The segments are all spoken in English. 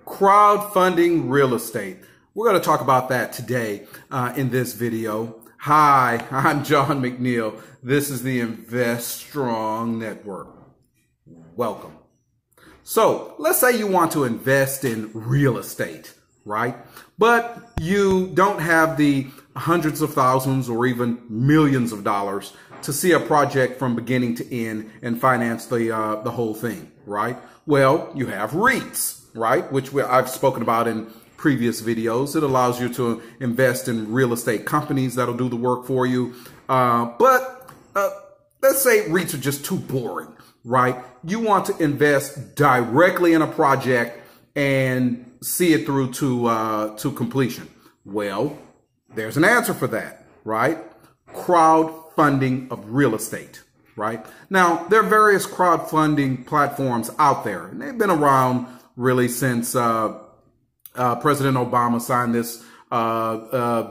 Crowdfunding real estate. We're going to talk about that today in this video. Hi, I'm John McNeil. This is the Invest Strong Network. Welcome. So let's say you want to invest in real estate, right? But you don't have the hundreds of thousands or even millions of dollars to see a project from beginning to end and finance the whole thing, right? Well, you have REITs, right? Which I've spoken about in previous videos. It allows you to invest in real estate companies that'll do the work for you. But let's say REITs are just too boring, right? You want to invest directly in a project and see it through to completion. Well, there's an answer for that, right? Crowdfunding of real estate, right? Now, there are various crowdfunding platforms out there, and they've been around really since President Obama signed this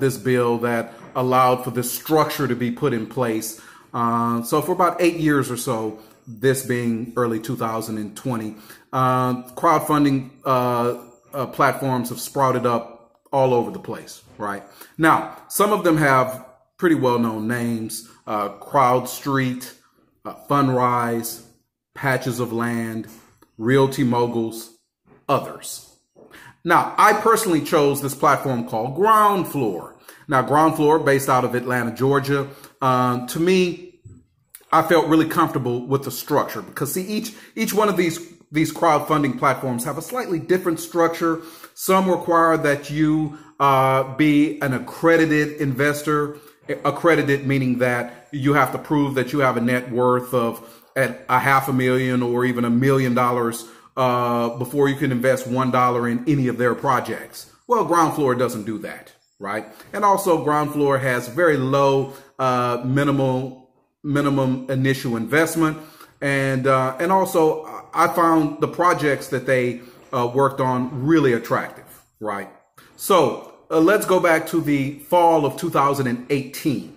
this bill that allowed for this structure to be put in place. So for about 8 years or so, this being early 2020, crowdfunding platforms have sprouted up all over the place, right? Now, some of them have pretty well-known names: CrowdStreet, Fundrise, Patches of Land, Realty Moguls, others. Now, I personally chose this platform called Ground Floor. Now, Ground Floor, based out of Atlanta, Georgia. To me, I felt really comfortable with the structure because, see, each one of these crowdfunding platforms have a slightly different structure. Some require that you be an accredited investor. Accredited meaning that you have to prove that you have a net worth of at $500,000 or even $1 million before you can invest $1 in any of their projects. Well, Ground Floor doesn't do that, right? And also, Ground Floor has very low minimum initial investment, and also I found the projects that they worked on really attractive, right? So let's go back to the fall of 2018.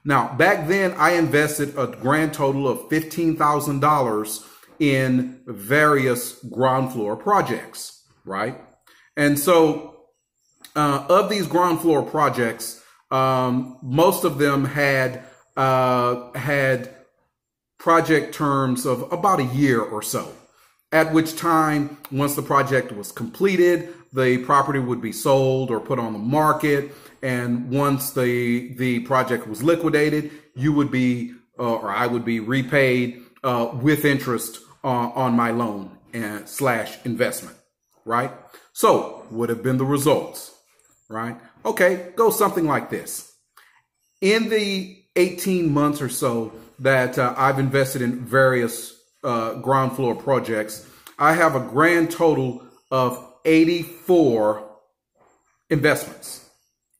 Now, back then, I invested a grand total of $15,000 in various ground floor projects, right? And so of these ground floor projects, most of them had project terms of about a year or so, at which time, once the project was completed, the property would be sold or put on the market. And once the project was liquidated, you would be, or I would be repaid with interest on my loan and / investment, right? So would have been the results, right? Okay, go something like this. In the 18 months or so that I've invested in various ground floor projects, I have a grand total of 84 investments,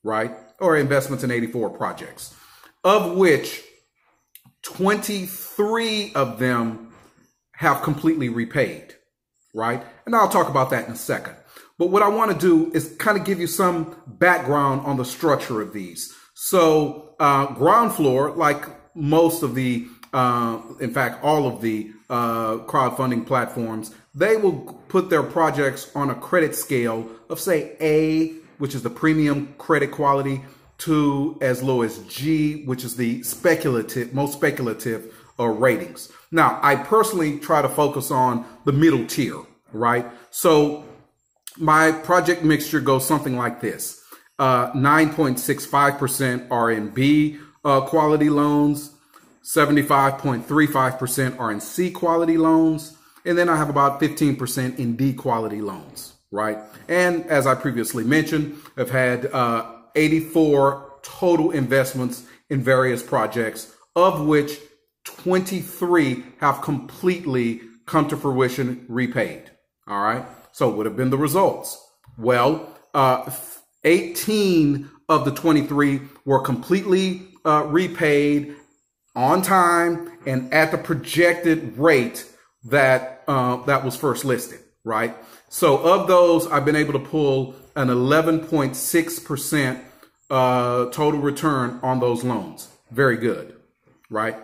right? Or investments in 84 projects, of which 23 of them have completely repaid, right? And I'll talk about that in a second. But what I want to do is kind of give you some background on the structure of these. So Ground Floor, like most of the, in fact, all of the crowdfunding platforms, they will put their projects on a credit scale of, say, A, which is the premium credit quality, to as low as G, which is the most speculative ratings. Now, I personally try to focus on the middle tier, right? So my project mixture goes something like this. 9.65% are in B quality loans, 75.35% are in C quality loans, and then I have about 15% in D quality loans, right? And as I previously mentioned, I've had 84 total investments in various projects, of which 23 have completely come to fruition, repaid. All right. So what have been the results? Well, 18 of the 23 were completely repaid on time and at the projected rate that that was first listed, right? So of those, I've been able to pull an 11.6% total return on those loans. Very good, right?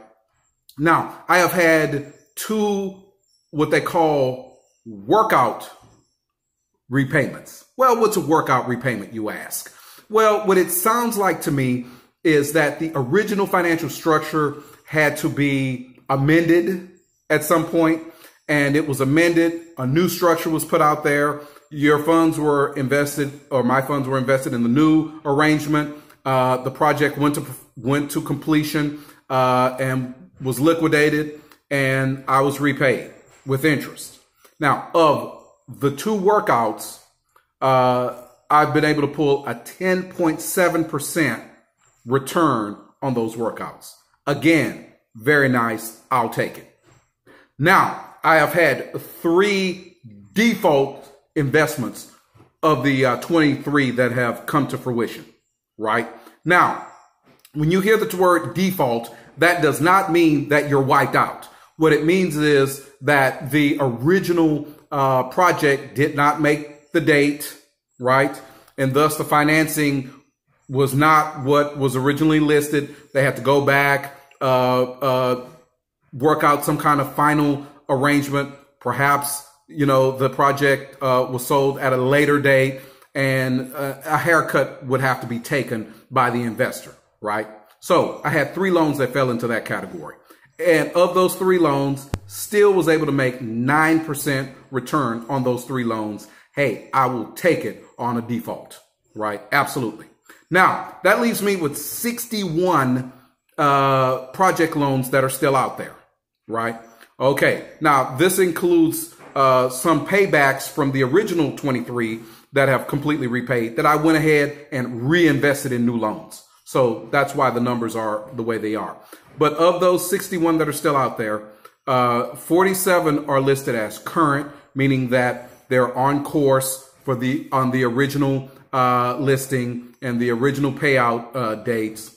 Now, I have had two what they call workout repayments. Well, what's a workout repayment, you ask? Well, what it sounds like to me is that the original financial structure had to be amended at some point, and it was amended. A new structure was put out there. Your funds were invested, or my funds were invested in the new arrangement. The project went to completion and was liquidated, and I was repaid with interest. Now, of the two workouts, I've been able to pull a 10.7% return on those workouts. Again, very nice. I'll take it. Now, I have had 3 default investments of the 23 that have come to fruition, right? Now, when you hear the word default, that does not mean that you're wiped out. What it means is that the original project did not make the date, right? And thus the financing was not what was originally listed. They had to go back, work out some kind of final arrangement. Perhaps, the project was sold at a later date, and a haircut would have to be taken by the investor, right? So I had 3 loans that fell into that category. And of those 3 loans, still was able to make 9% return on those 3 loans. Hey, I will take it on a default, right? Absolutely. Now, that leaves me with 61 project loans that are still out there, right? Okay, now this includes some paybacks from the original 23 that have completely repaid that I went ahead and reinvested in new loans. So that's why the numbers are the way they are. But of those 61 that are still out there, 47 are listed as current, meaning that they're on course for on the original listing and the original payout dates.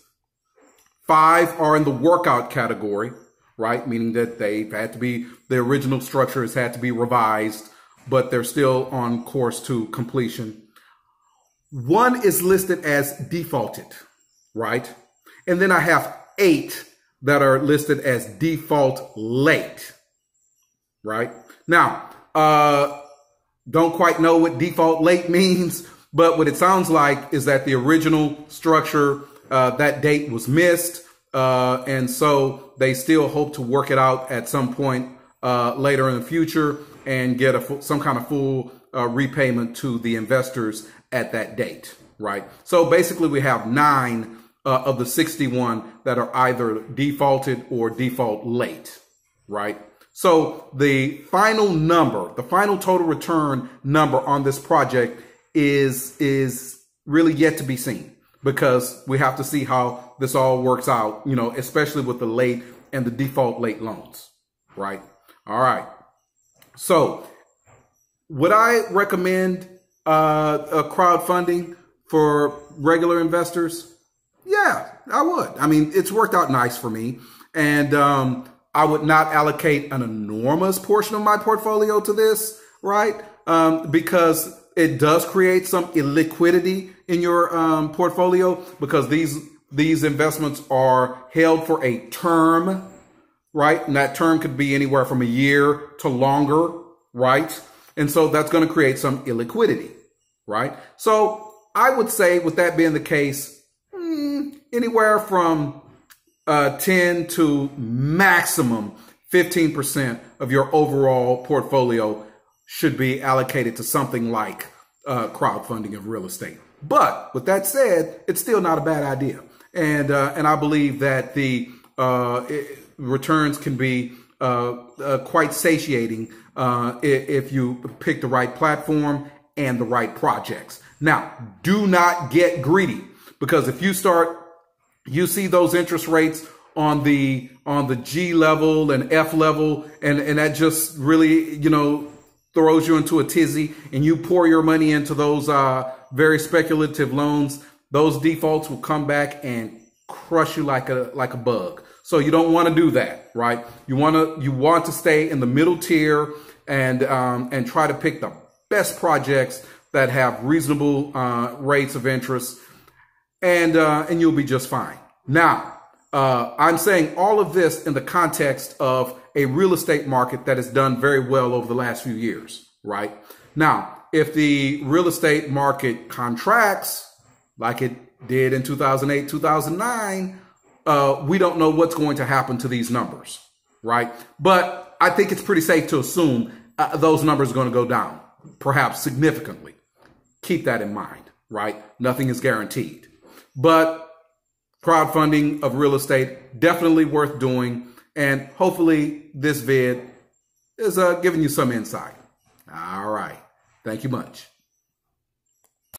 5 are in the workout category, right? Meaning that they've had to be, the original structure has had to be revised, but they're still on course to completion. 1 is listed as defaulted, right? And then I have 8 that are listed as default late, right? Now, don't quite know what default late means, but what it sounds like is that the original structure, that date was missed. And so they still hope to work it out at some point later in the future and get some kind of full repayment to the investors at that date, right? So basically we have 9 of the 61 that are either defaulted or default late, right? So the final number, the final total return number on this project is really yet to be seen, because we have to see how this all works out, especially with the late and the default late loans, right? All right. So would I recommend a crowdfunding for regular investors? Yeah, I would. I mean, it's worked out nice for me. And I would not allocate an enormous portion of my portfolio to this, right? Because it does create some illiquidity in your portfolio, because these investments are held for a term, right? And that term could be anywhere from a year to longer, right? And so that's going to create some illiquidity, right? So I would say, with that being the case, anywhere from 10 to maximum 15% of your overall portfolio should be allocated to something like crowdfunding of real estate. But with that said, it's still not a bad idea. And I believe that the returns can be quite satiating if you pick the right platform and the right projects. Now, do not get greedy, because if you see those interest rates on the G level and F level, and that just really, throws you into a tizzy, and you pour your money into those very speculative loans, those defaults will come back and crush you like a bug. So you don't want to do that, right? You want to stay in the middle tier and try to pick the best projects that have reasonable rates of interest, and you'll be just fine. Now, I'm saying all of this in the context of a real estate market that has done very well over the last few years, right? Now, if the real estate market contracts like it did in 2008, 2009, we don't know what's going to happen to these numbers, right? But I think it's pretty safe to assume those numbers are going to go down, perhaps significantly. Keep that in mind, right? Nothing is guaranteed. But crowdfunding of real estate, definitely worth doing. And hopefully this vid is giving you some insight. All right. Thank you much.